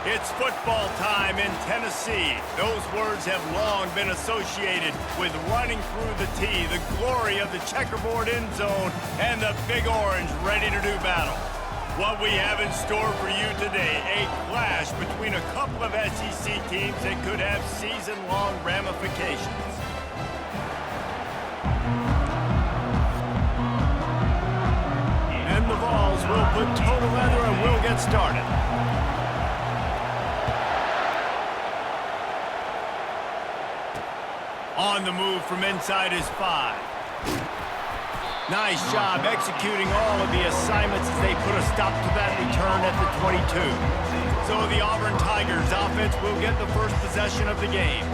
It's football time in Tennessee. Those words have long been associated with running through the tee, the glory of the checkerboard end zone, and the Big Orange ready to do battle. What we have in store for you today, a clash between a couple of SEC teams that could have season-long ramifications. And the Vols will put total leather and we'll get started. On the move from inside is 5. Nice job executing all of the assignments as they put a stop to that return at the 22. So the Auburn Tigers offense will get the first possession of the game.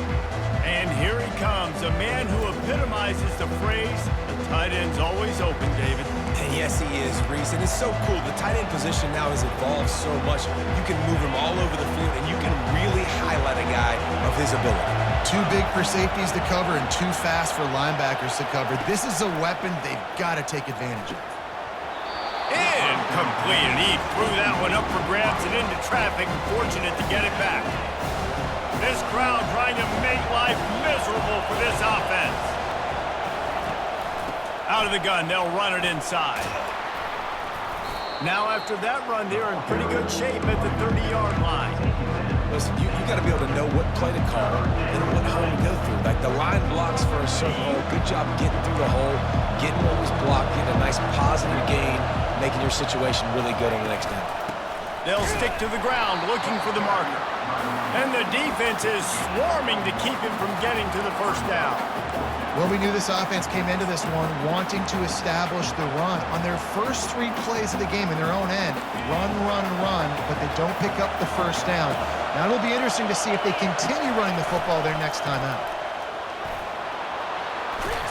And here he comes, a man who epitomizes the phrase, the tight end's always open, David. And yes, he is, Reese. And it's so cool. The tight end position now has evolved so much. You can move him all over the field, and you can really highlight a guy of his ability. Too big for safeties to cover and too fast for linebackers to cover. This is a weapon they've got to take advantage of. Incomplete, and he threw that one up for grabs and into traffic, fortunate to get it back. This crowd trying to make life miserable for this offense. Out of the gun, they'll run it inside. Now after that run, they're in pretty good shape at the 30-yard line. Listen, you got to be able to know what play to call and what hole to go through. Like the line blocks for a certain hole. Good job getting through the hole, getting what was blocked, getting a nice positive gain, making your situation really good on the next down. They'll stick to the ground looking for the marker. And the defense is swarming to keep him from getting to the first down. Well, we knew this offense came into this one wanting to establish the run. On their first 3 plays of the game in their own end, run, but they don't pick up the first down. Now it'll be interesting to see if they continue running the football their next time out.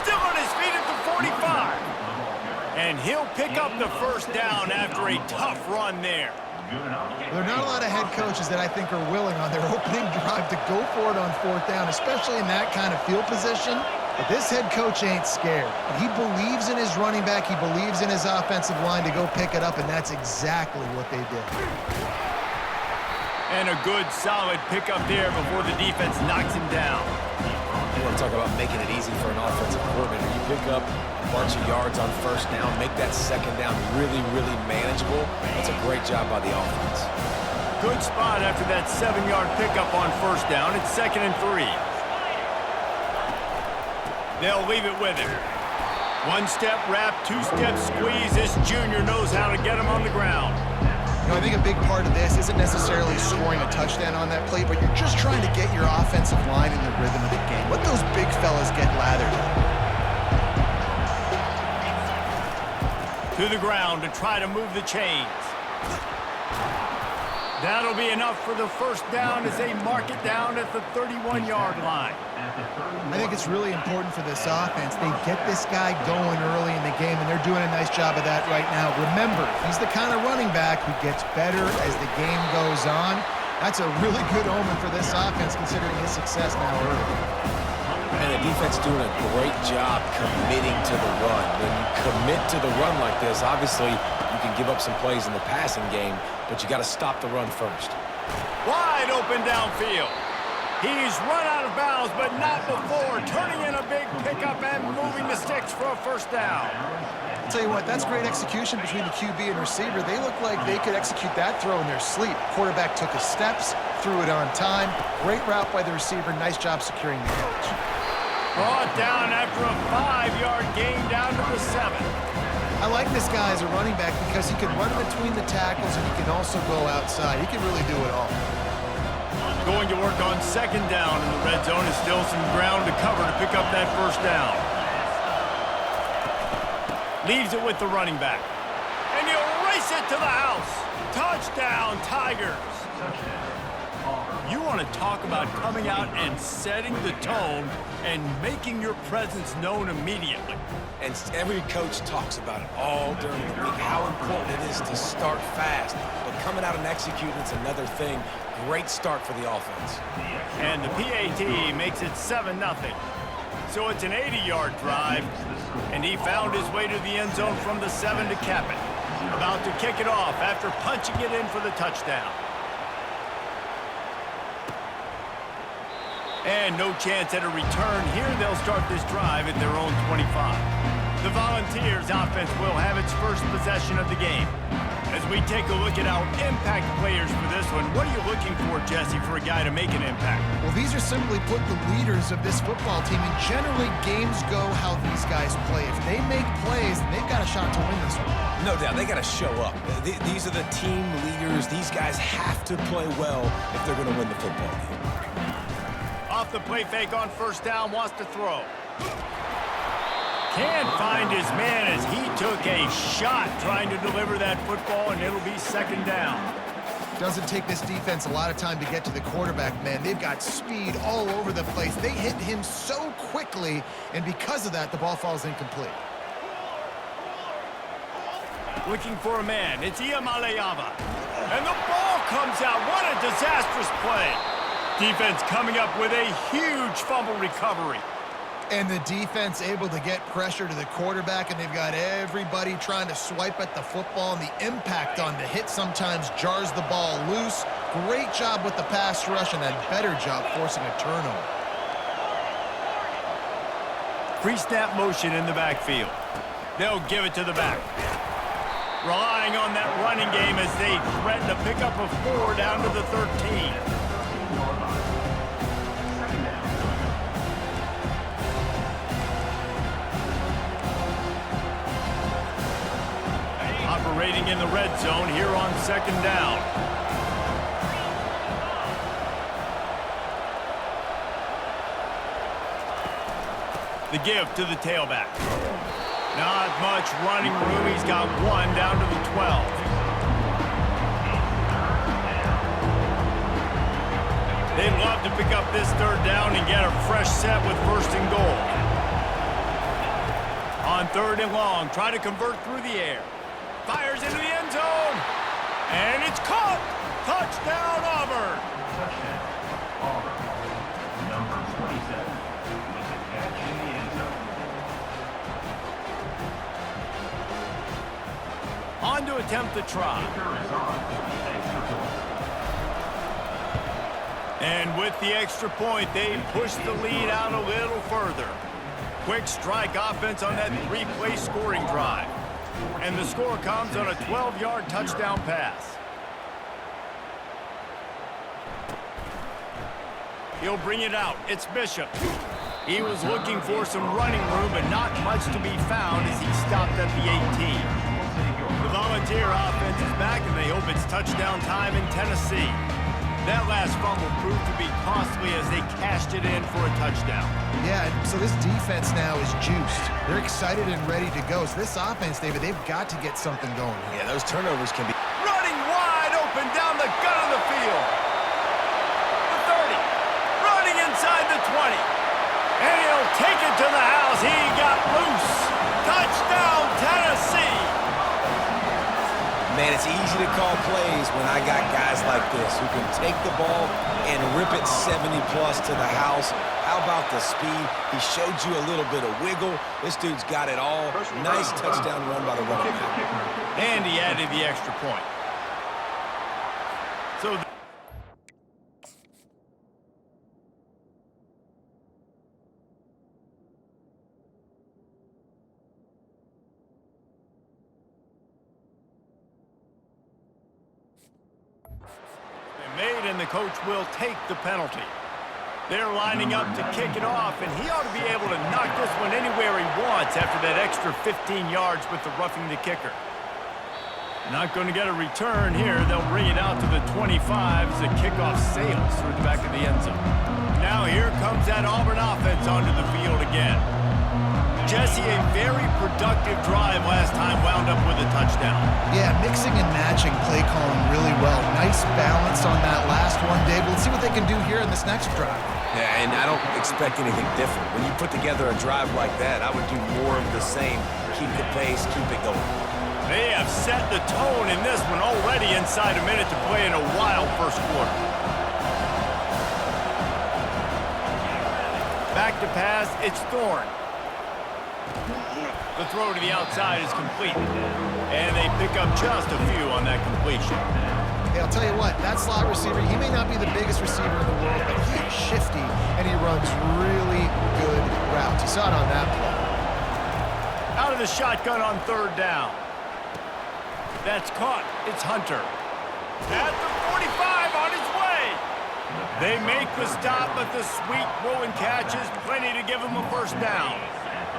Still on his feet at the 45. And he'll pick up the first down after a tough run there. There are not a lot of head coaches that I think are willing on their opening drive to go for it on 4th down, especially in that kind of field position. But this head coach ain't scared. He believes in his running back. He believes in his offensive line to go pick it up, and that's exactly what they did. And a good, solid pickup there before the defense knocks him down. You want to talk about making it easy for an offensive coordinator. You pick up a bunch of yards on first down, make that second down really, really manageable. That's a great job by the offense. Good spot after that 7-yard pickup on first down. It's 2nd and 3. They'll leave it with him. 1-step wrap, 2-step squeeze. This junior knows how to get him on the ground. You know, I think a big part of this isn't necessarily scoring a touchdown on that play, but you're just trying to get your offensive line in the rhythm of the game. Let those big fellas get lathered up. To the ground to try to move the chains. That'll be enough for the first down as they mark it down at the 31-yard line. I think it's really important for this offense. They get this guy going early in the game, and they're doing a nice job of that right now. Remember, he's the kind of running back who gets better as the game goes on. That's a really good omen for this offense, considering his success now early. And the defense doing a great job committing to the run. When you commit to the run like this, obviously you can give up some plays in the passing game, but you got to stop the run first. Wide open downfield. He's run out of bounds, but not before. Turning in a big pickup and moving the sticks for a first down. I'll tell you what, that's great execution between the QB and receiver. They look like they could execute that throw in their sleep. Quarterback took his steps, threw it on time. Great route by the receiver. Nice job securing the catch. Brought down after a 5-yard gain down to the 7. I like this guy as a running back because he can run between the tackles and he can also go outside. He can really do it all. Going to work on 2nd down in the red zone. Is still some ground to cover to pick up that first down. Leaves it with the running back. And he'll race it to the house. Touchdown, Tigers. You want to talk about coming out and setting the tone and making your presence known immediately. And every coach talks about it all during the week, how important it is to start fast. But coming out and executing is another thing. Great start for the offense. And the PAT makes it 7-0. So it's an 80-yard drive, and he found his way to the end zone from the 7 to cap it. About to kick it off after punching it in for the touchdown. And no chance at a return here. They'll start this drive at their own 25. The Volunteers offense will have its first possession of the game. As we take a look at our impact players for this one, what are you looking for, Jesse, for a guy to make an impact? Well, these are simply put the leaders of this football team, and generally games go how these guys play. If they make plays, they've got a shot to win this one. No doubt, they got to show up. These are the team leaders. These guys have to play well if they're going to win the football game. Off the play fake on first down, wants to throw. Can't find his man as he took a shot trying to deliver that football, and it'll be second down. Doesn't take this defense a lot of time to get to the quarterback, man. They've got speed all over the place. They hit him so quickly, and because of that, the ball falls incomplete. Looking for a man. It's Iamaleava. And the ball comes out. What a disastrous play. Defense coming up with a huge fumble recovery. And the defense able to get pressure to the quarterback, and they've got everybody trying to swipe at the football, and the impact on the hit sometimes jars the ball loose. Great job with the pass rush, and a better job forcing a turnover. Pre-snap motion in the backfield. They'll give it to the back. Relying on that running game as they threaten to pick up a 4 down to the 13. Operating in the red zone here on second down. The give to the tailback. Not much running room. He's got 1 down to the 12. They'd love to pick up this third down and get a fresh set with first and goal. On third and long, try to convert through the air. Fires into the end zone. And it's caught. Touchdown, Auburn. Touchdown, Auburn. Number 27 with a catch in the end zone. On to attempt the try. And with the extra point, they push the lead out a little further. Quick strike offense on that 3-play scoring drive. And the score comes on a 12-yard touchdown pass. He'll bring it out. It's Bishop. He was looking for some running room, but not much to be found as he stopped at the 18. The Volunteer offense is back, and they hope it's touchdown time in Tennessee. That last fumble proved to be costly as they cashed it in for a touchdown. Yeah, so this defense now is juiced. They're excited and ready to go. So this offense, David, they've got to get something going. Yeah, those turnovers can be... Running wide open down the gut of the field. The 30. Running inside the 20. And he'll take it to the house. He got loose. Touchdown, Tennessee. Man, it's easy to call plays when I got guys like this who can take the ball and rip it 70-plus to the house. How about the speed? He showed you a little bit of wiggle. This dude's got it all. Nice touchdown run by the running back. And he added the extra point. So made, and the coach will take the penalty. They're lining up to kick it off, and he ought to be able to knock this one anywhere he wants after that extra 15 yards with the roughing the kicker. Not going to get a return here. They'll bring it out to the 25 as the kickoff sails through the back of the end zone. Now here comes that Auburn offense onto the field again. Jesse, a very productive drive last time, wound up with a touchdown. Yeah, mixing and matching play calling really well. Nice balance on that last one, Dave. Let's see what they can do here in this next drive. Yeah, and I don't expect anything different. When you put together a drive like that, I would do more of the same. Keep the pace, keep it going. They have set the tone in this one already inside a minute to play in a wild first quarter. Back to pass, it's Thorne. The throw to the outside is complete, and they pick up just a few on that completion. Hey, I'll tell you what, that slot receiver, he may not be the biggest receiver in the world, but he is shifty, and he runs really good routes. You saw it on that play. Out of the shotgun on third down. That's caught. It's Hunter. At the 45 on his way. They make the stop, but the sweet throw and catch is plenty to give him a first down.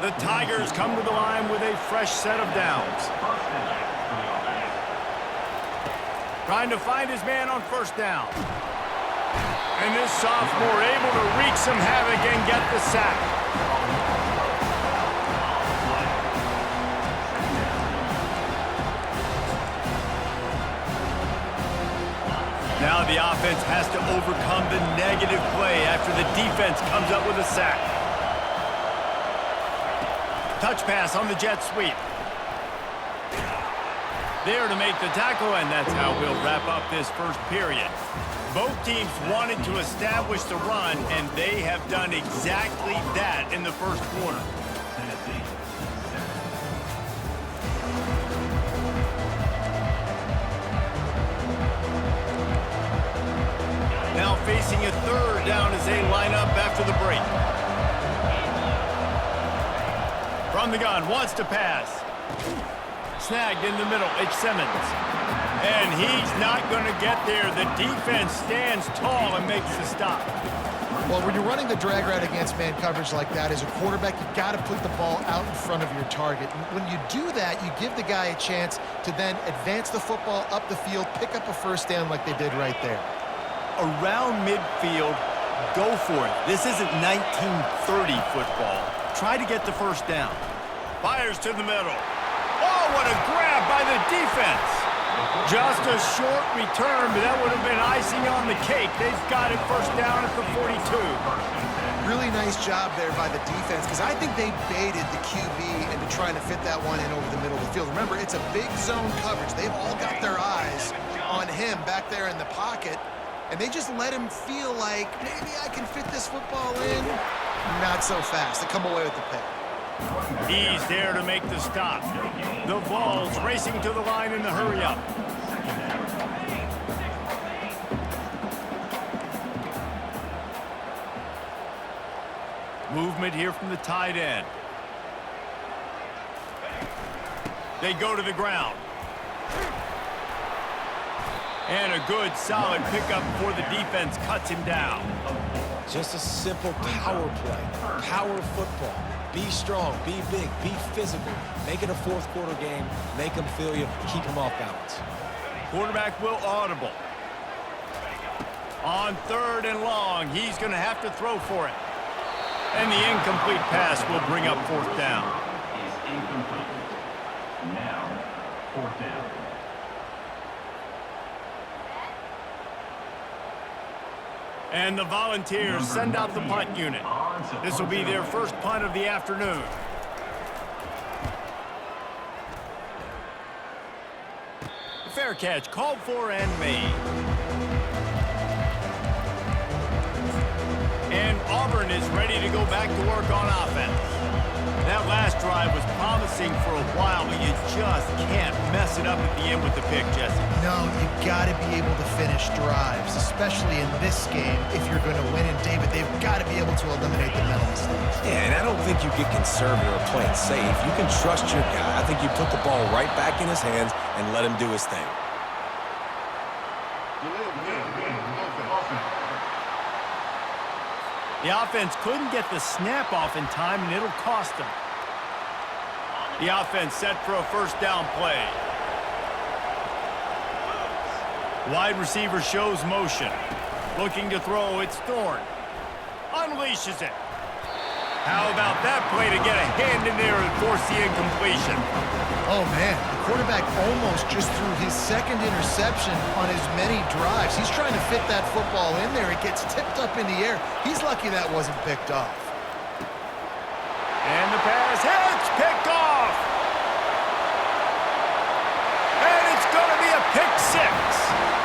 The Tigers come to the line with a fresh set of downs. Trying to find his man on first down. And this sophomore able to wreak some havoc and get the sack. Now the offense has to overcome the negative play after the defense comes up with a sack. Touch pass on the jet sweep. There to make the tackle, and that's how we'll wrap up this first period. Both teams wanted to establish the run, and they have done exactly that in the first quarter. Now facing a third down as they line up after the break. From the gun, wants to pass. Snagged in the middle, it's Simmons. And he's not going to get there. The defense stands tall and makes the stop. Well, when you're running the drag route against man coverage like that, as a quarterback, you got to put the ball out in front of your target. And when you do that, you give the guy a chance to then advance the football up the field, pick up a first down like they did right there. Around midfield, go for it. This isn't 1930 football. Try to get the first down. Fires to the middle. Oh, what a grab by the defense. Just a short return, but that would have been icing on the cake. They've got it first down at the 42. Really nice job there by the defense, because I think they baited the QB into trying to fit that one in over the middle of the field. Remember, it's a big zone coverage. They've all got their eyes on him back there in the pocket, and they just let him feel like, maybe I can fit this football in. Not so fast. They come away with the pick. He's there to make the stop. The Vols racing to the line in the hurry-up. Movement here from the tight end. They go to the ground. And a good, solid pickup before the defense cuts him down. Just a simple power play. Power football. Be strong, be big, be physical. Make it a fourth quarter game. Make them feel you. Keep them off balance. Quarterback will audible. On third and long, he's going to have to throw for it. And the incomplete pass will bring up fourth down. Is incomplete. Now, fourth down. And the Volunteers send out the punt unit. This will be their first punt of the afternoon. Fair catch called for and made. And Auburn is ready to go back to work on offense. That last drive was promising for a while, but you just can't mess it up at the end with the pick, Jesse. No, you got to be able to finish drives, especially in this game if you're going to win. And David, they've got to be able to eliminate the mental mistakes. Yeah, and I don't think you get conservative or play it safe. You can trust your guy. I think you put the ball right back in his hands and let him do his thing. The offense couldn't get the snap off in time, and it'll cost them. The offense set for a first down play. Wide receiver shows motion. Looking to throw, it's Thorne. Unleashes it. How about that play to get a hand in there and force the incompletion? Oh, man, the quarterback almost just threw his second interception on as many drives. He's trying to fit that football in there. It gets tipped up in the air. He's lucky that wasn't picked off. And the pass hits, picked off. And it's going to be a pick six.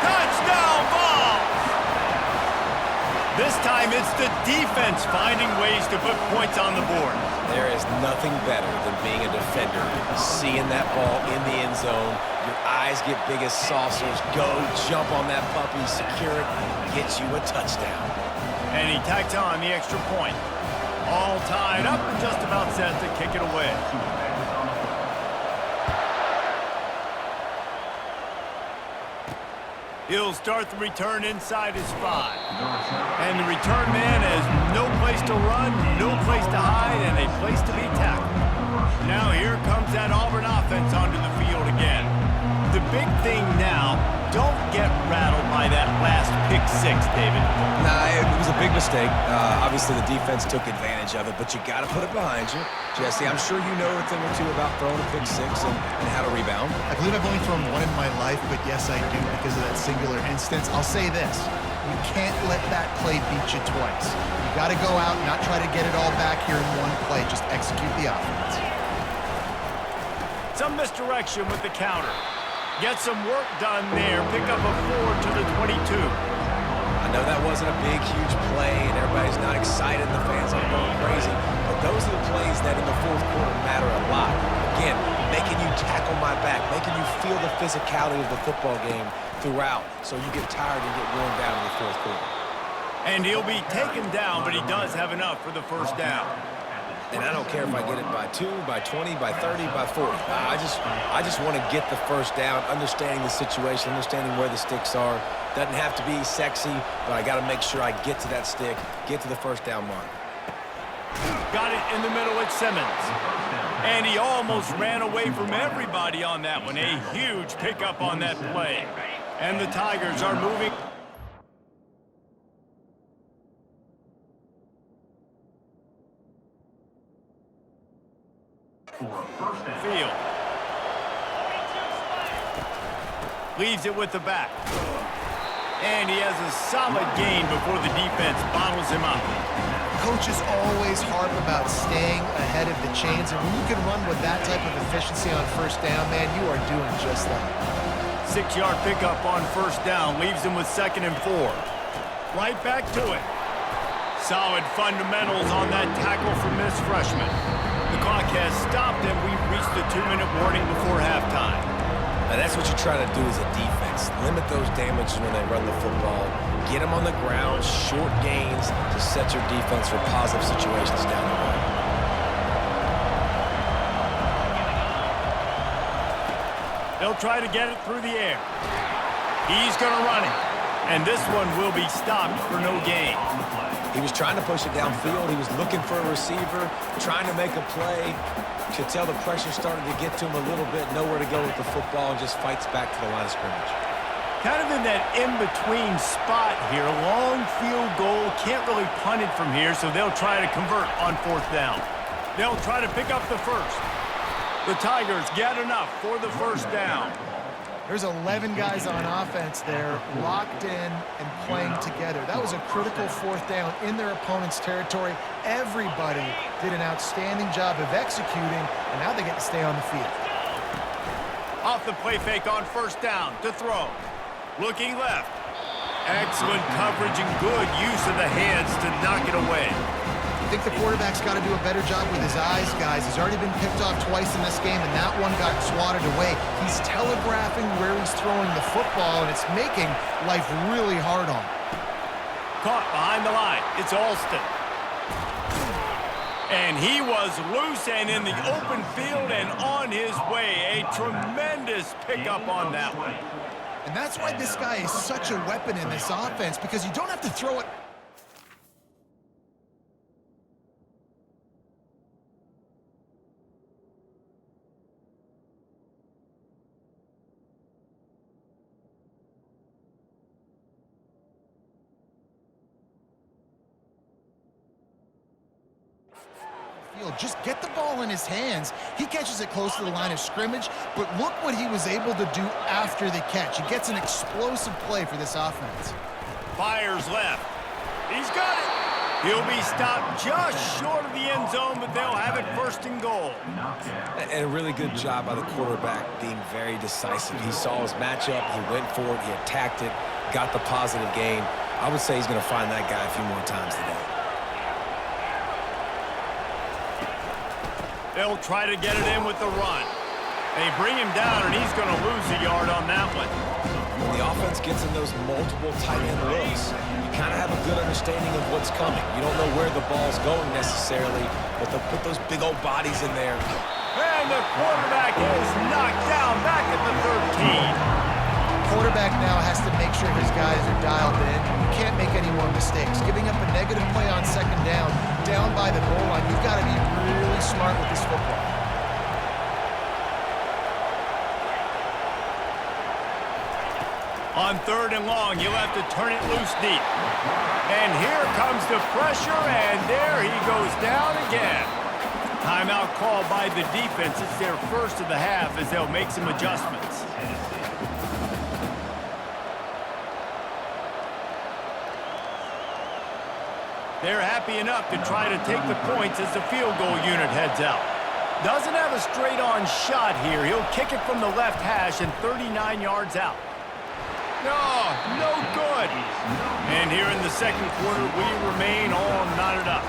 Touchdown, Vols. This time time, it's the defense finding ways to put points on the board. There is nothing better than being a defender, seeing that ball in the end zone. Your eyes get big as saucers. Go, jump on that puppy, secure it, get you a touchdown. And he tacks on the extra point. All tied up and just about set to kick it away. He'll start the return inside his 5. And the return man has no place to run, no place to hide, and a place to be tackled. Now here comes that Auburn offense onto the field again. The big thing now, don't get rattled by that last pick 6, David. Nah, it was a big mistake. Obviously, the defense took advantage of it, but you got to put it behind you. Jesse, I'm sure you know a thing or two about throwing a pick 6 and how to rebound. I believe I've only thrown one in my life, but yes, I do because of that singular instance. I'll say this. You can't let that play beat you twice. You got to go out and not try to get it all back here in one play. Just execute the offense. Some misdirection with the counter. Get some work done there. Pick up a 4 to the 22. I know that wasn't a big, huge play, and everybody's not excited, and the fans aren't going crazy, but those are the plays that in the fourth quarter matter a lot. Again, making you tackle my back, making you feel the physicality of the football game throughout, so you get tired and get worn down in the fourth quarter. And he'll be taken down, but he does have enough for the first down. And I don't care if I get it by 2, by 20, by 30, by 40. I just want to get the first down, understanding the situation, understanding where the sticks are. Doesn't have to be sexy, but I got to make sure I get to that stick, get to the first down mark. Got it in the middle with Simmons. And he almost ran away from everybody on that one. A huge pickup on that play. And the Tigers are moving. Field. Leaves it with the back. And he has a solid gain before the defense bottles him up. Coaches always harp about staying ahead of the chains, and when you can run with that type of efficiency on first down, man, you are doing just that. 6-yard pickup on first down leaves him with 2nd and 4. Right back to it. Solid fundamentals on that tackle from this freshman. The clock has stopped, and we've reached the 2-minute warning before halftime. Now that's what you try to do as a defense. Limit those damages when they run the football. Get them on the ground, short gains to set your defense for positive situations down the road. They'll try to get it through the air. He's going to run it. And this one will be stopped for no gain. He was trying to push it downfield. He was looking for a receiver, trying to make a play. Could tell the pressure started to get to him a little bit, nowhere to go with the football, and just fights back to the line of scrimmage. Kind of in that in-between spot here. Long field goal. Can't really punt it from here, so they'll try to convert on 4th down. They'll try to pick up the first. The Tigers get enough for the first down. There's 11 guys on offense there, locked in and playing together. That was a critical 4th down in their opponent's territory. Everybody did an outstanding job of executing, and now they get to stay on the field. Off the play fake on first down to throw. Looking left. Excellent coverage and good use of the hands to knock it away. I think the quarterback's got to do a better job with his eyes, guys. He's already been picked off twice in this game, and that one got swatted away. He's telegraphing where he's throwing the football, and it's making life really hard on him. Caught behind the line. It's Alston. And he was loose and in the open field and on his way. A tremendous pickup on that one. And that's why this guy is such a weapon in this offense, because you don't have to throw it. Just get the ball in his hands. He catches it close to the line of scrimmage, but look what he was able to do after the catch. He gets an explosive play for this offense. Fires left. He's got it. He'll be stopped just short of the end zone, but they'll have it 1st and goal. And a really good job by the quarterback being very decisive. He saw his matchup, he went for it, he attacked it, got the positive gain. I would say he's going to find that guy a few more times today. They'll try to get it in with the run. They bring him down, and he's going to lose a yard on that one. When the offense gets in those multiple tight end looks, you kind of have a good understanding of what's coming. You don't know where the ball's going necessarily, but they'll put those big old bodies in there. And the quarterback is knocked down back at the 13. Quarterback now has to make sure his guys are dialed in. You can't make any more mistakes. Giving up a negative play on second down by the goal line, you've got to be really smart with this football. On 3rd and long, you'll have to turn it loose deep. And here comes the pressure, and there he goes down again. Timeout called by the defense. It's their first of the half as they'll make some adjustments. They're happy enough to try to take the points as the field goal unit heads out. Doesn't have a straight-on shot here. He'll kick it from the left hash and 39 yards out. No good. And here in the second quarter, we remain all knotted up.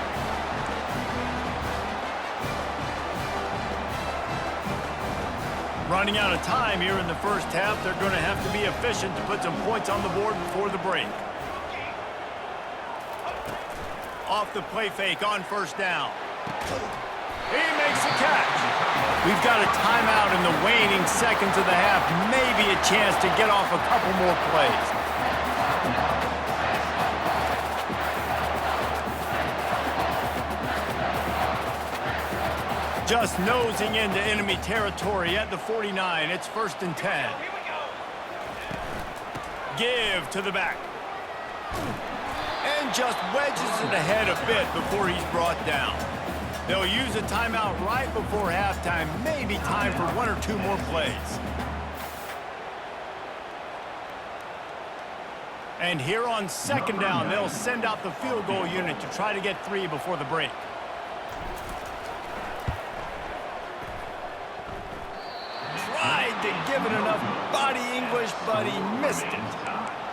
Running out of time here in the first half, they're going to have to be efficient to put some points on the board before the break. Off the play fake on 1st down. He makes the catch. We've got a timeout in the waning seconds of the half. Maybe a chance to get off a couple more plays. Just nosing into enemy territory at the 49. It's 1st and 10. Give to the back. And just wedges it ahead a bit before he's brought down. They'll use a timeout right before halftime. Maybe time for 1 or 2 more plays. And here on 2nd down, they'll send out the field goal unit to try to get 3 before the break. Tried to give it enough body English, but he missed it.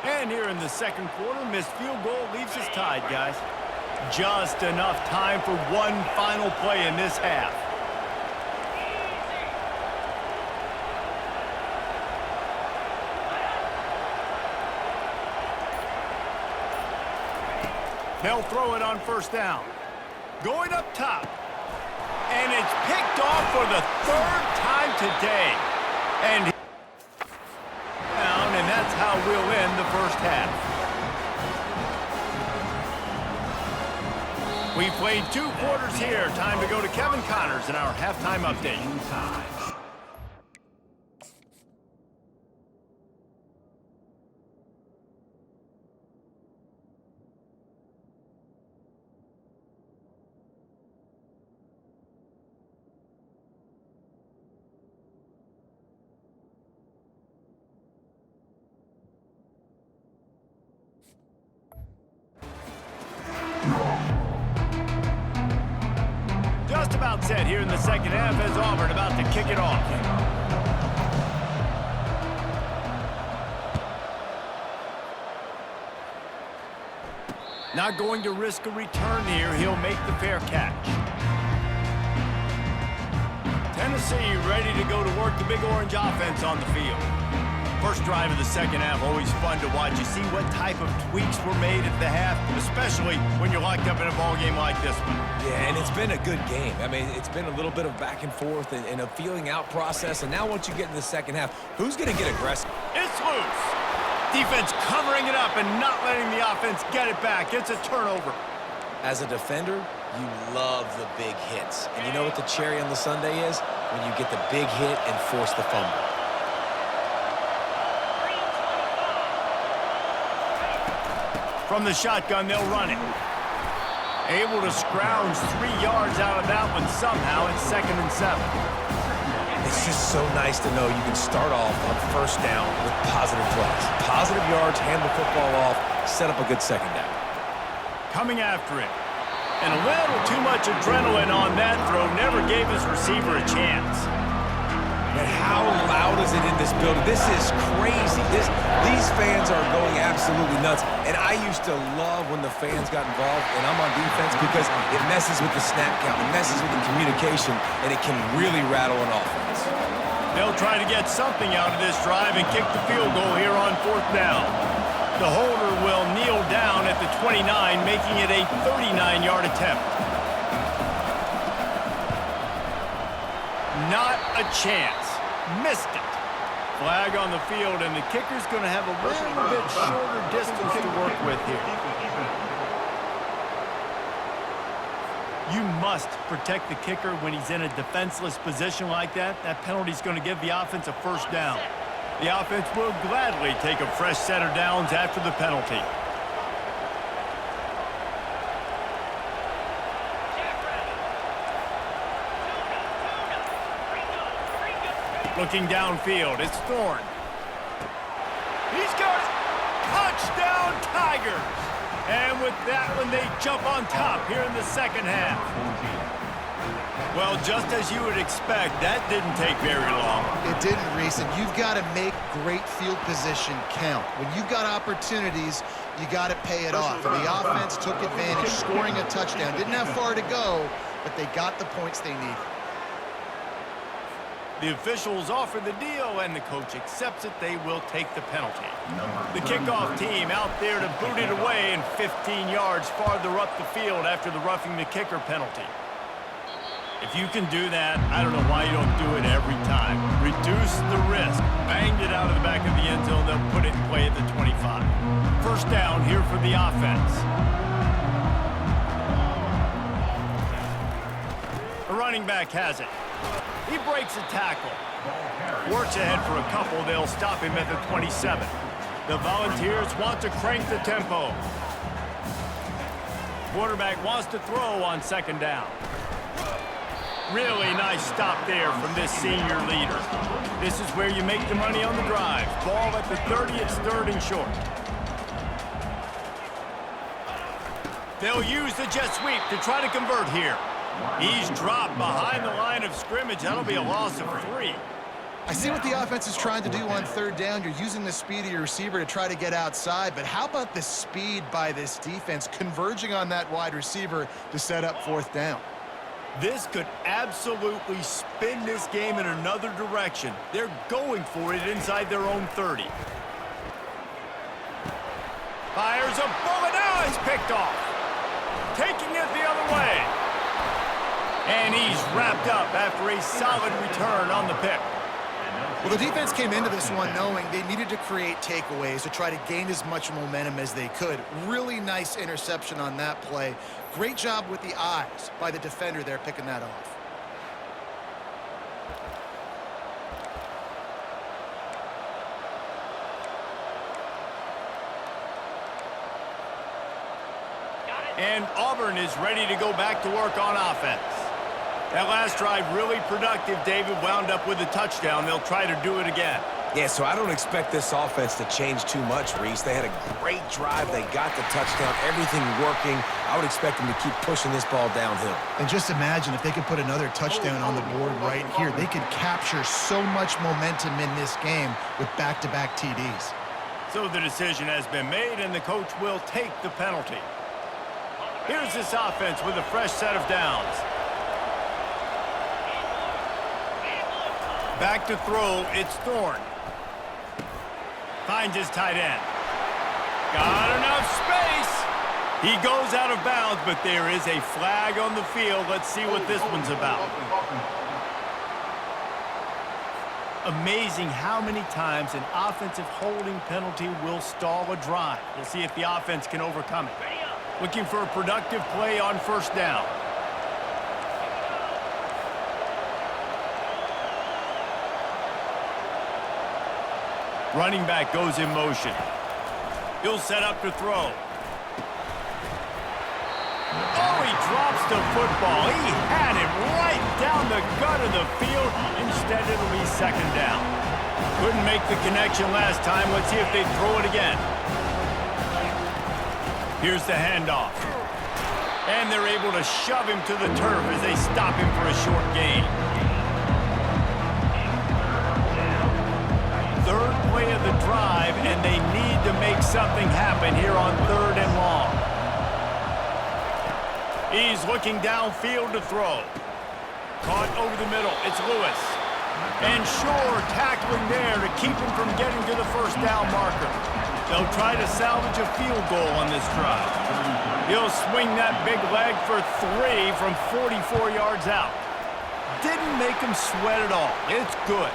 And here in the second quarter, missed field goal leaves us tied, guys. Just enough time for one final play in this half. They'll throw it on 1st down. Going up top. And it's picked off for the 3rd time today. And that's how we'll end the first half. We played 2 quarters here. Time to go to Kevin Connors in our halftime update. Just about set here in the second half as Auburn about to kick it off. Not going to risk a return here. He'll make the fair catch. Tennessee ready to go to work the Big Orange offense on the field. First drive of the second half, always fun to watch. You see what type of tweaks were made at the half, especially when you're locked up in a ball game like this one. Yeah, and it's been a good game. I mean, it's been a little bit of back and forth and a feeling out process. And now once you get in the second half, who's going to get aggressive? It's loose. Defense covering it up and not letting the offense get it back. It's a turnover. As a defender, you love the big hits. And you know what the cherry on the sundae is? When you get the big hit and force the fumble. From the shotgun, they'll run it. Able to scrounge 3 yards out of that one somehow. It's 2nd and 7. It's just so nice to know you can start off on 1st down with positive plays. Positive yards, hand the football off, set up a good second down. Coming after it. And a little too much adrenaline on that throw. Never gave his receiver a chance. Man, how loud is it in this building? This is crazy. These fans are going absolutely nuts. And I used to love when the fans got involved, and I'm on defense, because it messes with the snap count, it messes with the communication, and it can really rattle an offense. They'll try to get something out of this drive and kick the field goal here on 4th down. The holder will kneel down at the 29, making it a 39-yard attempt. Not a chance. Missed it. Flag on the field, and the kicker's going to have a little bit shorter distance to work with here. You must protect the kicker when he's in a defenseless position like that. That penalty's going to give the offense a first down. The offense will gladly take a fresh set of downs after the penalty. Looking downfield, it's Thorne. He's got it. Touchdown, Tigers. And with that one, they jump on top here in the second half. Well, just as you would expect, that didn't take very long. It didn't, Reese, and you've got to make great field position count. When you've got opportunities, you got to pay it off. And the offense took advantage, scoring a touchdown. Didn't have far to go, but they got the points they needed. The officials offer the deal, and the coach accepts it. They will take the penalty. The kickoff team out there to boot it away, and 15 yards farther up the field after the roughing the kicker penalty. If you can do that, I don't know why you don't do it every time. Reduce the risk. Banged it out of the back of the end zone. They'll put it in play at the 25. First down here for the offense. The running back has it. He breaks a tackle. Works ahead for a couple. They'll stop him at the 27. The Volunteers want to crank the tempo. Quarterback wants to throw on second down. Really nice stop there from this senior leader. This is where you make the money on the drive. Ball at the 30, it's 3rd and short. They'll use the jet sweep to try to convert here. He's dropped behind the line of scrimmage. That'll be a loss of 3. I see what the offense is trying to do on 3rd down. You're using the speed of your receiver to try to get outside, but how about the speed by this defense converging on that wide receiver to set up 4th down? This could absolutely spin this game in another direction. They're going for it inside their own 30. Fires a bullet. Now it's picked off. Taking it the other way. And he's wrapped up after a solid return on the pick. Well, the defense came into this one knowing they needed to create takeaways to try to gain as much momentum as they could. Really nice interception on that play. Great job with the eyes by the defender there picking that off. And Auburn is ready to go back to work on offense. That last drive really productive. David wound up with a touchdown. They'll try to do it again. Yeah, so I don't expect this offense to change too much, Reese. They had a great drive. They got the touchdown. Everything working. I would expect them to keep pushing this ball downhill. And just imagine if they could put another touchdown on the board right here. They could capture so much momentum in this game with back-to-back TDs. So the decision has been made, and the coach will take the penalty. Here's this offense with a fresh set of downs. Back to throw, it's Thorne. Finds his tight end. Got enough space. He goes out of bounds, but there is a flag on the field. Let's see what this one's about. Amazing how many times an offensive holding penalty will stall a drive. We'll see if the offense can overcome it. Looking for a productive play on 1st down. Running back goes in motion. He'll set up to throw. Oh, he drops the football. He had it right down the gut of the field. Instead, it'll be 2nd down. Couldn't make the connection last time. Let's see if they throw it again. Here's the handoff. And they're able to shove him to the turf as they stop him for a short gain. Third play of the drive, and they need to make something happen here on 3rd and long. He's looking downfield to throw. Caught over the middle. It's Lewis. And Shore tackling there to keep him from getting to the first down marker. They'll try to salvage a field goal on this drive. He'll swing that big leg for 3 from 44 yards out. Didn't make him sweat at all. It's good.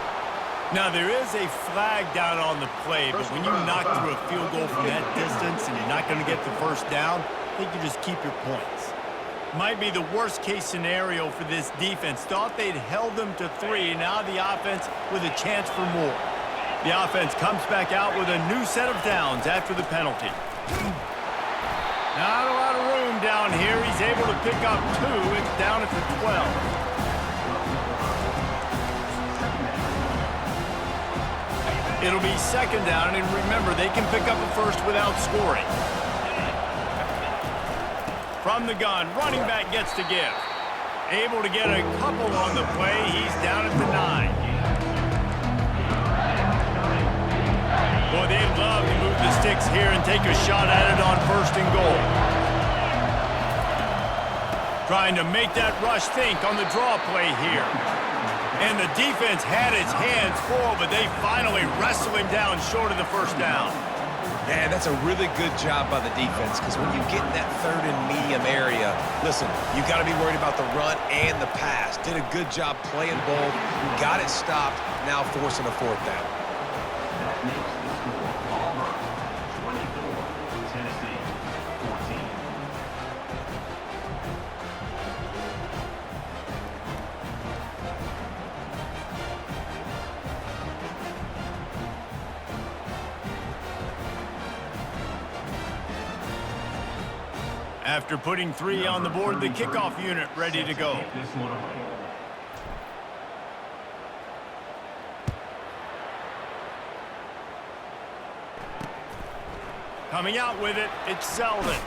Now, there is a flag down on the play, but when you knock through a field goal from that distance and you're not going to get the first down, I think you just keep your points. Might be the worst-case scenario for this defense. Thought they'd held them to 3. Now the offense with a chance for more. The offense comes back out with a new set of downs after the penalty. Not a lot of room down here. He's able to pick up 2. It's down at the 12. It'll be 2nd down, and remember, they can pick up a first without scoring. From the gun, running back gets to give. Able to get a couple on the play. He's down at the 9. Boy, they'd love to move the sticks here and take a shot at it on 1st and goal. Trying to make that rush think on the draw play here. And the defense had its hands full, but they finally wrestle him down short of the first down. Man, that's a really good job by the defense, because when you get in that 3rd and medium area, listen, you got to be worried about the run and the pass. Did a good job playing both, got it stopped, now forcing a 4th down. That makes the score Auburn 24, Tennessee 14. After putting 3 on the board, the kickoff unit ready to go. This one away. Coming out with it, it's Selden.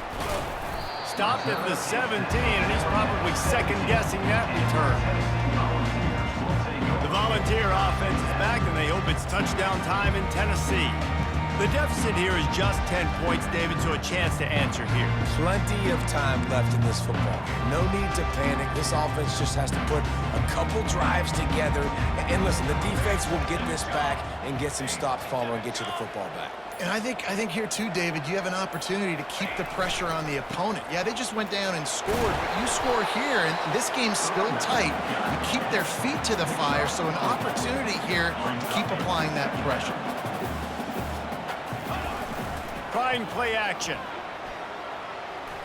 Stopped at the 17, and he's probably second-guessing that return. The Volunteer offense is back, and they hope it's touchdown time in Tennessee. The deficit here is just 10 points, David, so a chance to answer here. Plenty of time left in this football game. No need to panic. This offense just has to put a couple drives together. And listen, the defense will get this back and get some stops, Palmer, and get you the football back. And I think here too, David, you have an opportunity to keep the pressure on the opponent. Yeah, they just went down and scored, but you score here, and this game's still tight. You keep their feet to the fire, so an opportunity here to keep applying that pressure. Trying play action.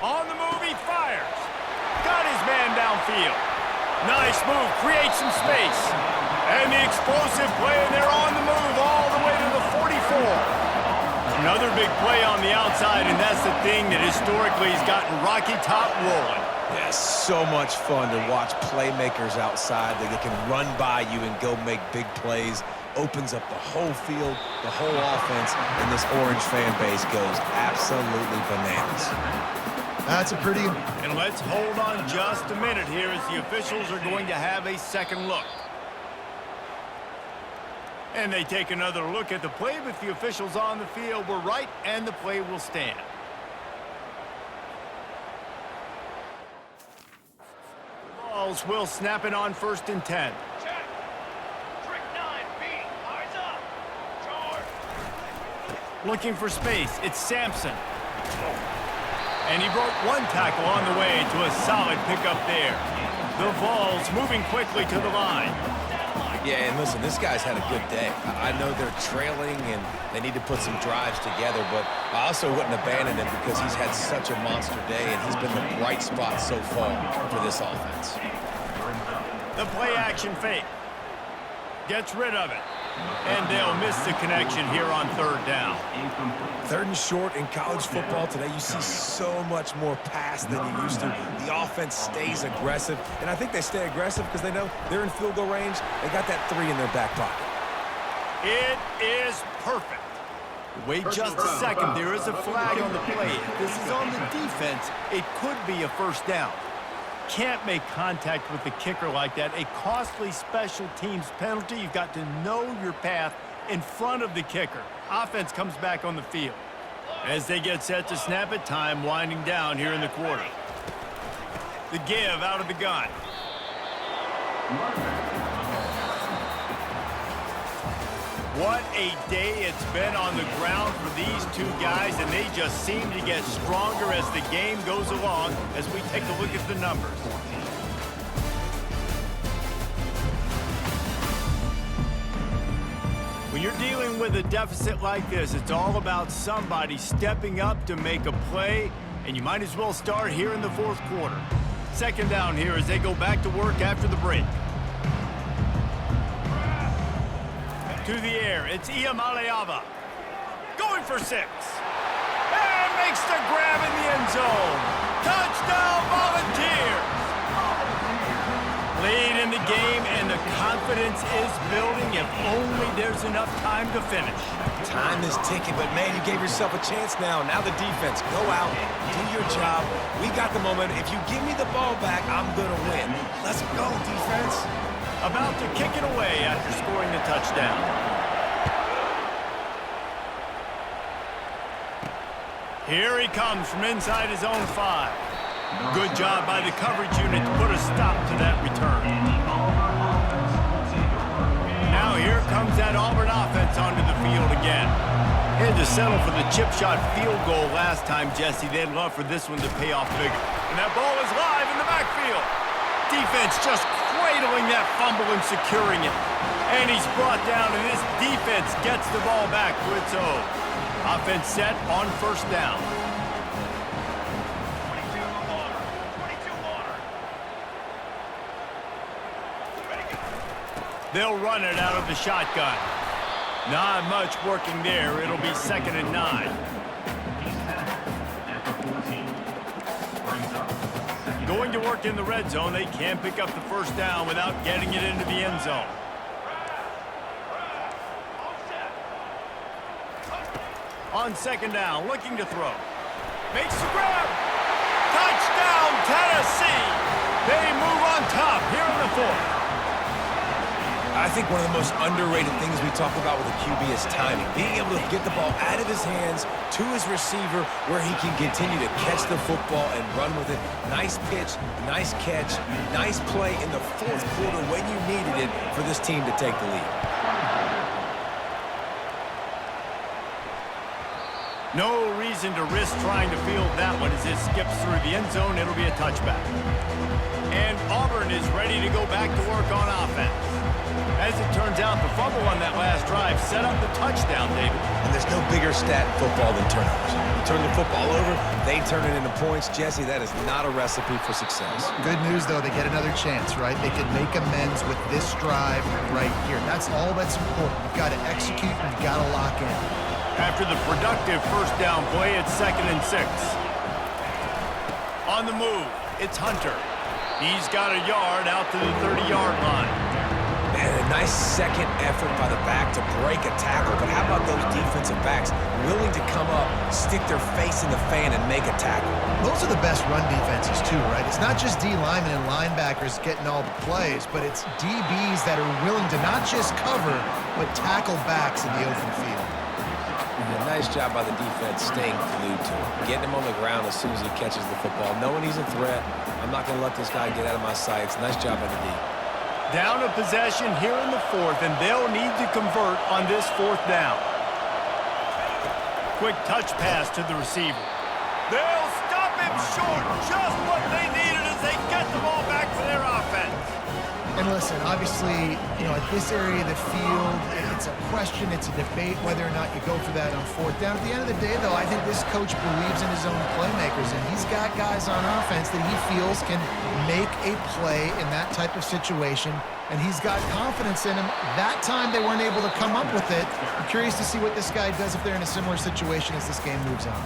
On the move, he fires. Got his man downfield. Nice move, creates some space. And the explosive play, and they're on the move all the way to the 44. Another big play on the outside, and that's the thing that historically has gotten Rocky Top rolling. Yeah, so much fun to watch playmakers outside that they can run by you and go make big plays. Opens up the whole field, the whole offense, and this Orange fan base goes absolutely bananas. That's a pretty... And let's hold on just a minute here as the officials are going to have a second look. And they take another look at the play, but the officials on the field were right, and the play will stand. Balls will snap it on 1st and 10. Looking for space, it's Sampson. And he broke 1 tackle on the way to a solid pickup there. The Vols moving quickly to the line. Yeah, and listen, this guy's had a good day. I know they're trailing and they need to put some drives together, but I also wouldn't abandon him because he's had such a monster day and he's been the bright spot so far for this offense. The play action fake. Gets rid of it. And they'll miss the connection here on 3rd down. 3rd and short in college football today, you see so much more pass than you used to. The offense stays aggressive, and I think they stay aggressive because they know they're in field goal range. They got that 3 in their back pocket. It is perfect. Wait just a second. There is a flag on the play. If this is on the defense, it could be a first down. Can't make contact with the kicker like that. A costly special teams penalty. You've got to know your path in front of the kicker. Offense comes back on the field. As they get set to snap it, time winding down here in the quarter. The give out of the gun. What a day it's been on the ground for these two guys, and they just seem to get stronger as the game goes along as we take a look at the numbers. When you're dealing with a deficit like this, it's all about somebody stepping up to make a play, and you might as well start here in the fourth quarter. Second down here as they go back to work after the break. To the air, it's Iamaleava. Going for 6. And makes the grab in the end zone. Touchdown, Volunteers! Lead in the game, and the confidence is building if only there's enough time to finish. Time is ticking, but man, you gave yourself a chance now. Now the defense, go out, do your job. We got the momentum. If you give me the ball back, I'm going to win. Let's go, defense. About to kick it away after scoring the touchdown. Here he comes from inside his own 5. Good job by the coverage unit to put a stop to that return. Now here comes that Auburn offense onto the field again. Had to settle for the chip shot field goal last time, Jesse. They'd love for this one to pay off bigger. And that ball is live in the backfield. Defense just cradling that fumble and securing it. And he's brought down, and this defense gets the ball back to its own. Offense set on first down. They'll run it out of the shotgun. Not much working there. It'll be 2nd and 9. Going to work in the red zone. They can't pick up the first down without getting it into the end zone. On 2nd down, looking to throw. Makes the grab. Touchdown, Tennessee. They move on top here in the 4th. I think one of the most underrated things we talk about with a QB is timing. Being able to get the ball out of his hands to his receiver where he can continue to catch the football and run with it. Nice pitch, nice catch, nice play in the 4th quarter when you needed it for this team to take the lead. No reason to risk trying to field that one as it skips through the end zone. It'll be a touchback. And Auburn is ready to go back to work on offense. As it turns out, the fumble on that last drive set up the touchdown, David. And there's no bigger stat in football than turnovers. You turn the football over, they turn it into points. Jesse, that is not a recipe for success. Good news, though, they get another chance, right? They can make amends with this drive right here. That's all that's important. You've got to execute and you've got to lock in. After the productive first down play, it's 2nd and 6. On the move, it's Hunter. He's got a yard out to the 30-yard line. Man, a nice second effort by the back to break a tackle. But how about those defensive backs willing to come up, stick their face in the fan, and make a tackle? Those are the best run defenses, too, right? It's not just D linemen and linebackers getting all the plays, but it's DBs that are willing to not just cover, but tackle backs in the open field. A nice job by the defense staying glued to him, getting him on the ground as soon as he catches the football, knowing he's a threat. I'm not going to let this guy get out of my sights. Nice job by the D. Down a possession here in the 4th, and they'll need to convert on this 4th down. Quick touch pass to the receiver. They'll stop him short. Just what they needed as they get the ball back for their offense. And listen, obviously, you know, at this area of the field, it's a question, it's a debate whether or not you go for that on 4th down. At the end of the day, though, I think this coach believes in his own playmakers, and he's got guys on offense that he feels can make a play in that type of situation, and he's got confidence in him. That time they weren't able to come up with it. I'm curious to see what this guy does if they're in a similar situation as this game moves on.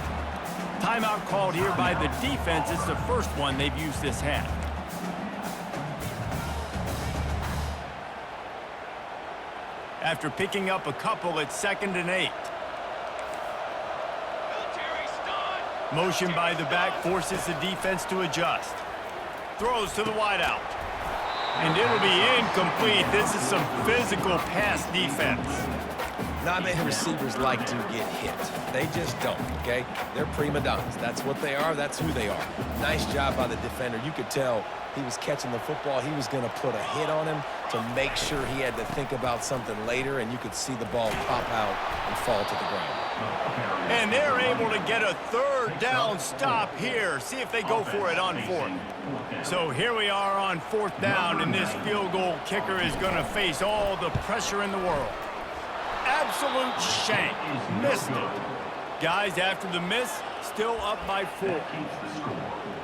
Timeout called here by the defense. It's the first one they've used this half. After picking up a couple, it's 2nd and 8. Motion by the back forces the defense to adjust. Throws to the wideout. And it'll be incomplete. This is some physical pass defense. Not many receivers like to get hit. They just don't, okay? They're prima donnas. That's what they are. That's who they are. Nice job by the defender. You could tell he was catching the football. He was going to put a hit on him to make sure he had to think about something later, and you could see the ball pop out and fall to the ground. And they're able to get a third down stop here. See if they go for it on fourth. So here we are on fourth down, and this field goal kicker is going to face all the pressure in the world. Absolute shank. Missed it. Guys, after the miss, still up by 4.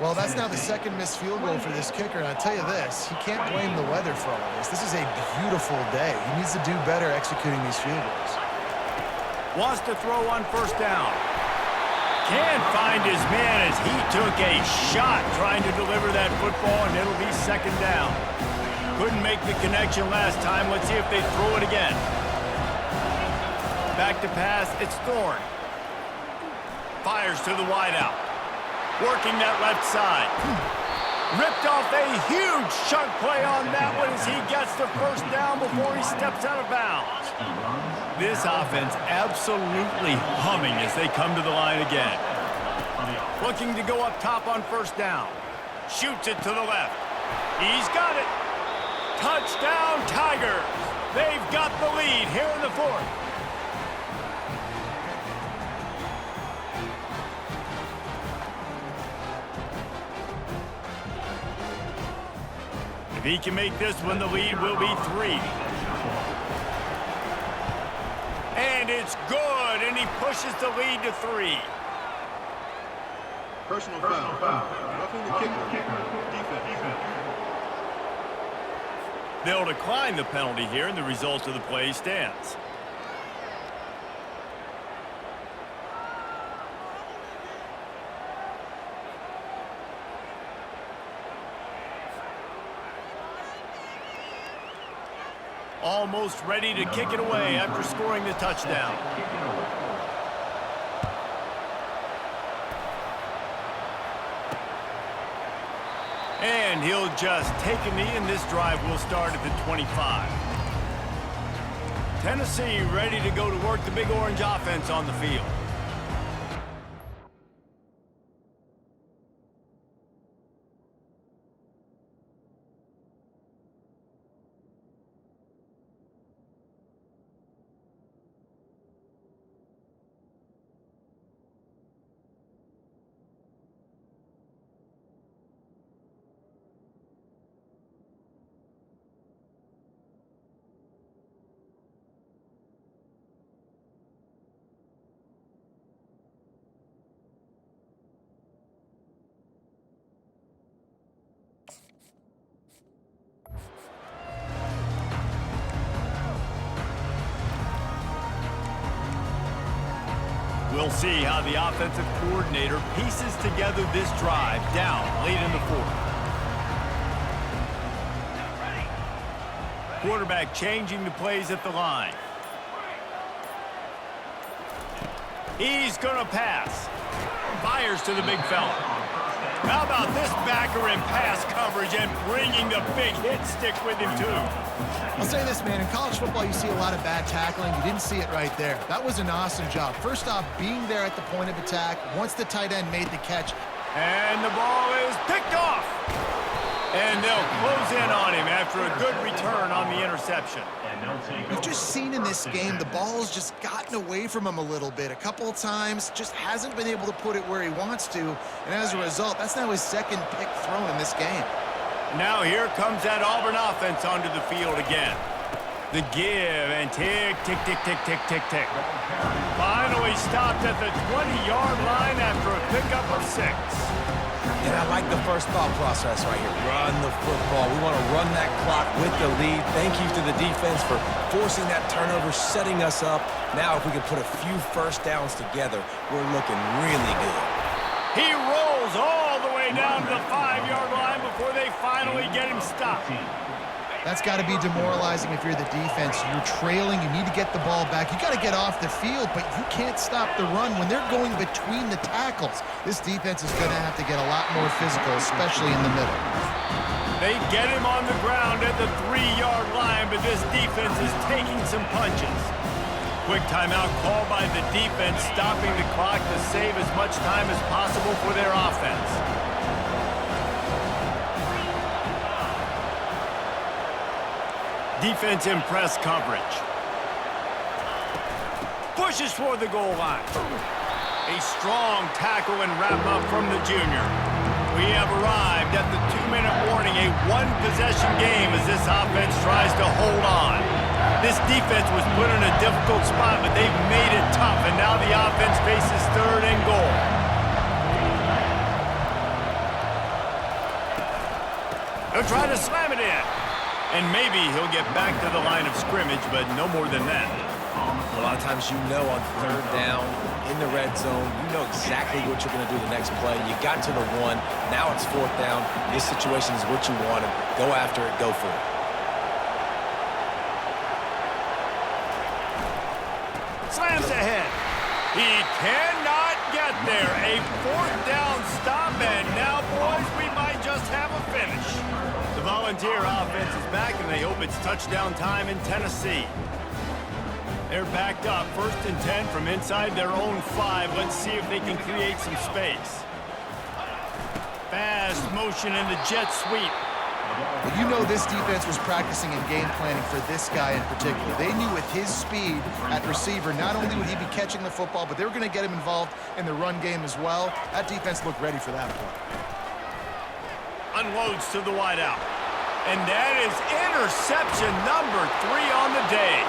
Well, that's now the second missed field goal for this kicker, and I'll tell you this, he can't blame the weather for all this. This is a beautiful day. He needs to do better executing these field goals. Wants to throw on first down. Can't find his man as he took a shot trying to deliver that football, and it'll be second down. Couldn't make the connection last time. Let's see if they throw it again. Back to pass, it's Thorne. Fires to the wideout. Working that left side. Ripped off a huge chunk play on that one as he gets the first down before he steps out of bounds. This offense absolutely humming as they come to the line again. Looking to go up top on first down. Shoots it to the left. He's got it. Touchdown, Tigers. They've got the lead here in the fourth. If he can make this one, the lead will be 3. And it's good, and he pushes the lead to 3. Personal foul. Roughing the kicker. Defense. They'll decline the penalty here, and the result of the play stands. Almost ready to kick it away after scoring the touchdown. And he'll just take a knee, and this drive will start at the 25. Tennessee ready to go to work the Big Orange offense on the field. We'll see how the offensive coordinator pieces together this drive down late in the fourth. Quarterback changing the plays at the line. He's going to pass. Fires to the big fella. How about this backer in pass coverage and bringing the big hit stick with him, too? I'll say this, man. In college football, you see a lot of bad tackling. You didn't see it right there. That was an awesome job. First off, being there at the point of attack once the tight end made the catch. And the ball is picked off. And they'll close in on him after a good return on the interception. We've just seen in this game the ball's just gotten away from him a little bit. A couple of times, just hasn't been able to put it where he wants to. And as a result, that's now his second pick thrown in this game. Now here comes that Auburn offense onto the field again. The give and tick, tick, tick, tick, tick, tick, tick. Finally stopped at the 20-yard line after a pickup of 6. And I like the first thought process right here. Run the football. We want to run that clock with the lead. Thank you to the defense for forcing that turnover, setting us up. Now if we can put a few first downs together, we're looking really good. He rolls all the way down to the 5-yard line before they finally get him stopped. That's got to be demoralizing if you're the defense. You're trailing. You need to get the ball back. You got to get off the field, but you can't stop the run when they're going between the tackles. This defense is going to have to get a lot more physical, especially in the middle. They get him on the ground at the 3-yard line, but this defense is taking some punches. Quick timeout called by the defense, stopping the clock to save as much time as possible for their offense. Defense in press coverage. Pushes for the goal line. A strong tackle and wrap-up from the junior. We have arrived at the 2-minute warning, a one-possession game as this offense tries to hold on. This defense was put in a difficult spot, but they've made it tough, and now the offense faces 3rd and goal. He'll try to slam it in. And maybe he'll get back to the line of scrimmage, but no more than that. A lot of times you know on 3rd down, in the red zone, you know exactly what you're going to do the next play. You got to the 1, now it's 4th down. This situation is what you wanted. Go after it, go for it. Slams ahead. He cannot get there. A 4th down stop, and now, boys, we might just have a finish. The Volunteer offense is back, and they hope it's touchdown time in Tennessee. They're backed up, 1st and 10 from inside their own 5. Let's see if they can create some space. Fast motion in the jet sweep. Well, you know this defense was practicing and game planning for this guy in particular. They knew with his speed at receiver, not only would he be catching the football, but they were going to get him involved in the run game as well. That defense looked ready for that play. Unloads to the wideout. And that is interception number 3 on the day.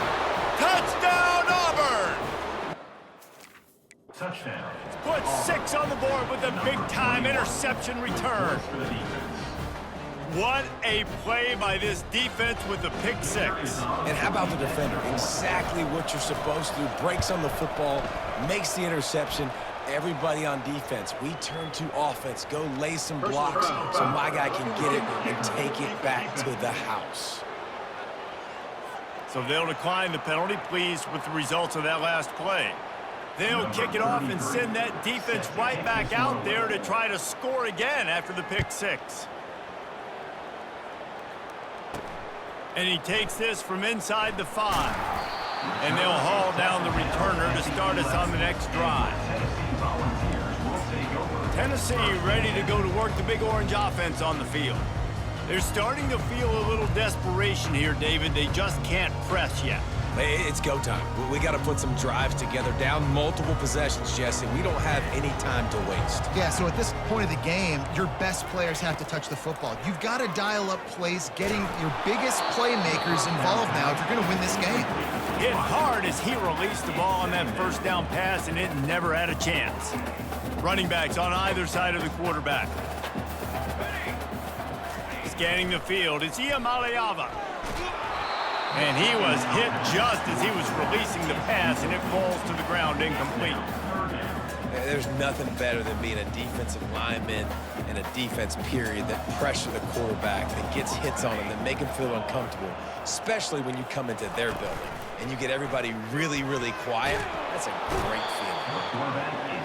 Touchdown, Auburn! Touchdown. Put 6 on the board with a big-time interception return. What a play by this defense with the pick 6. And how about the defender? Exactly what you're supposed to do. Breaks on the football, makes the interception. Everybody on defense, we turn to offense. Go lay some blocks so my guy can get it and take it back to the house. So they'll decline the penalty, pleased with the results of that last play. They'll kick it off and send that defense right back out there to try to score again after the pick 6. And he takes this from inside the 5. And they'll haul down the returner to start us on the next drive. Tennessee ready to go to work the Big Orange offense on the field. They're starting to feel a little desperation here, David. They just can't press yet. It's go time. We got to put some drives together, down multiple possessions, Jesse. We don't have any time to waste. Yeah, so at this point of the game, your best players have to touch the football. You've got to dial up plays, getting your biggest playmakers involved now if you're going to win this game. Hit hard as he released the ball on that 1st down pass, and it never had a chance. Running backs on either side of the quarterback. Scanning the field, it's Iamaleava. And he was hit just as he was releasing the pass, and it falls to the ground incomplete. There's nothing better than being a defensive lineman and a defense period that pressure the quarterback, that gets hits on him, that make him feel uncomfortable, especially when you come into their building and you get everybody really, really quiet. That's a great feeling.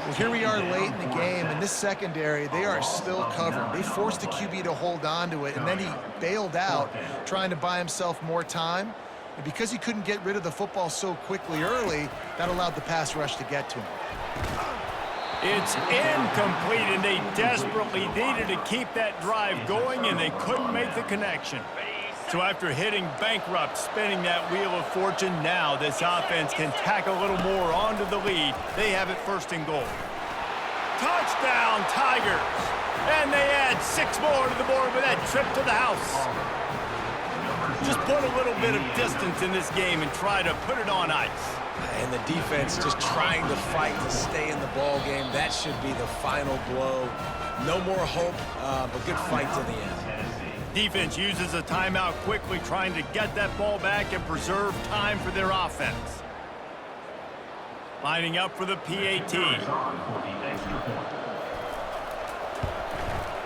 Well, here we are late in the game, and this secondary, they are still covering. They forced the QB to hold on to it, and then he bailed out, trying to buy himself more time. And because he couldn't get rid of the football so quickly early, that allowed the pass rush to get to him. It's incomplete, and they desperately needed to keep that drive going, and they couldn't make the connection. So after hitting bankrupt, spinning that wheel of fortune, now this offense can tack a little more onto the lead. They have it 1st and goal. Touchdown, Tigers! And they add 6 more to the board with that trip to the house. Just put a little bit of distance in this game and try to put it on ice. And the defense just trying to fight to stay in the ball game. That should be the final blow. No more hope, but good fight to the end. Defense uses a timeout quickly, trying to get that ball back and preserve time for their offense. Lining up for the PAT.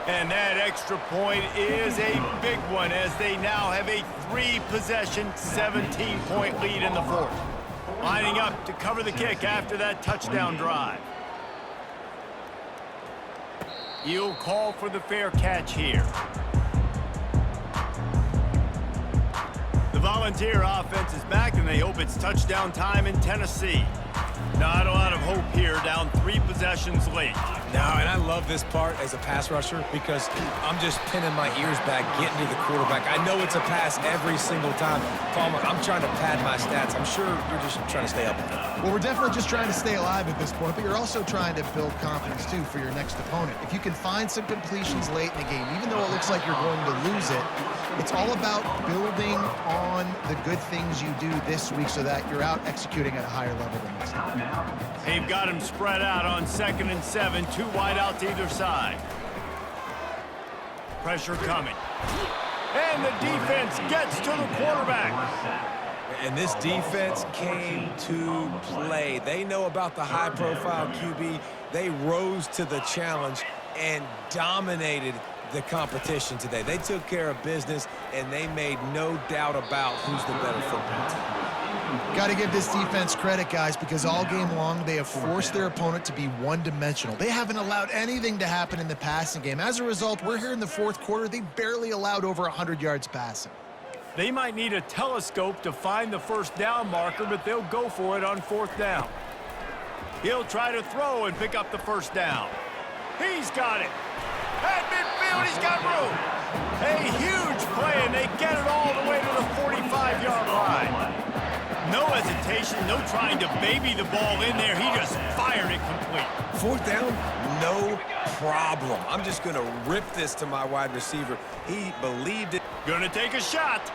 And that extra point is a big one, as they now have a 3-possession, 17-point lead in the 4th. Lining up to cover the kick after that touchdown drive. You'll call for the fair catch here. The one's here. Offense is back, and they hope it's touchdown time in Tennessee. Not a lot of hope here, down 3 possessions late. No, and I love this part as a pass rusher because I'm just pinning my ears back, getting to the quarterback. I know it's a pass every single time. Palmer, I'm trying to pad my stats. I'm sure you're just trying to stay up with it. Well, we're definitely just trying to stay alive at this point, but you're also trying to build confidence, too, for your next opponent. If you can find some completions late in the game, even though it looks like you're going to lose it, it's all about building on the good things you do this week so that you're out executing at a higher level than this time. They've got him spread out on 2nd and 7, 2 wide out to either side. Pressure coming. And the defense gets to the quarterback. And this defense came to play. They know about the high-profile QB. They rose to the challenge and dominated the competition today. They took care of business, and they made no doubt about who's the better football team. Got to give this defense credit, guys, because all game long they have forced their opponent to be one-dimensional. They haven't allowed anything to happen in the passing game. As a result, we're here in the 4th quarter. They barely allowed over 100 yards passing. They might need a telescope to find the first down marker, but they'll go for it on 4th down. He'll try to throw and pick up the first down. He's got it. At midfield, he's got room. A huge play, and they get it all the way to the 45-yard line. No hesitation, no trying to baby the ball in there. He just fired it complete. 4th down, no problem. I'm just going to rip this to my wide receiver. He believed it. Gonna take a shot.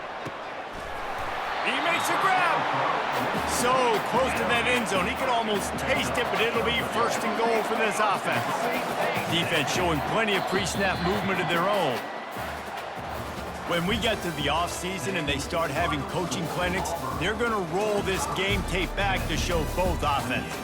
He makes a grab. So close to that end zone. He could almost taste it, but it'll be 1st and goal for this offense. Defense showing plenty of pre-snap movement of their own. When we get to the offseason and they start having coaching clinics, they're going to roll this game tape back to show both offenses.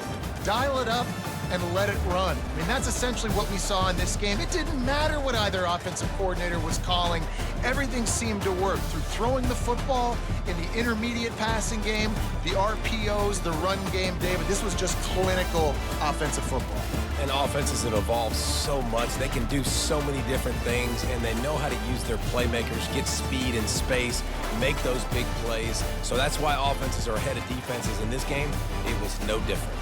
Dial it up and let it run. I mean, that's essentially what we saw in this game. It didn't matter what either offensive coordinator was calling. Everything seemed to work through throwing the football in the intermediate passing game, the RPOs, the run game, David. This was just clinical offensive football. And offenses have evolved so much. They can do so many different things, and they know how to use their playmakers, get speed and space, make those big plays. So that's why offenses are ahead of defenses. In this game, it was no different.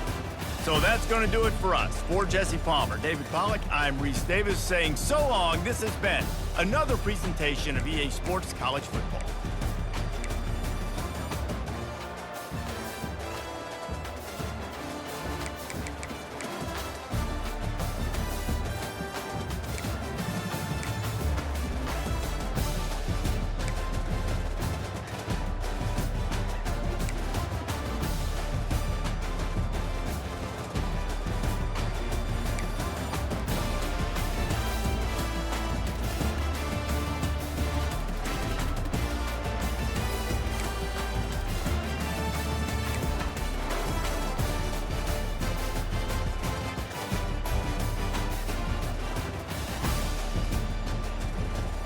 So that's going to do it for us. For Jesse Palmer, David Pollack, I'm Reese Davis saying so long. This has been another presentation of EA Sports College Football.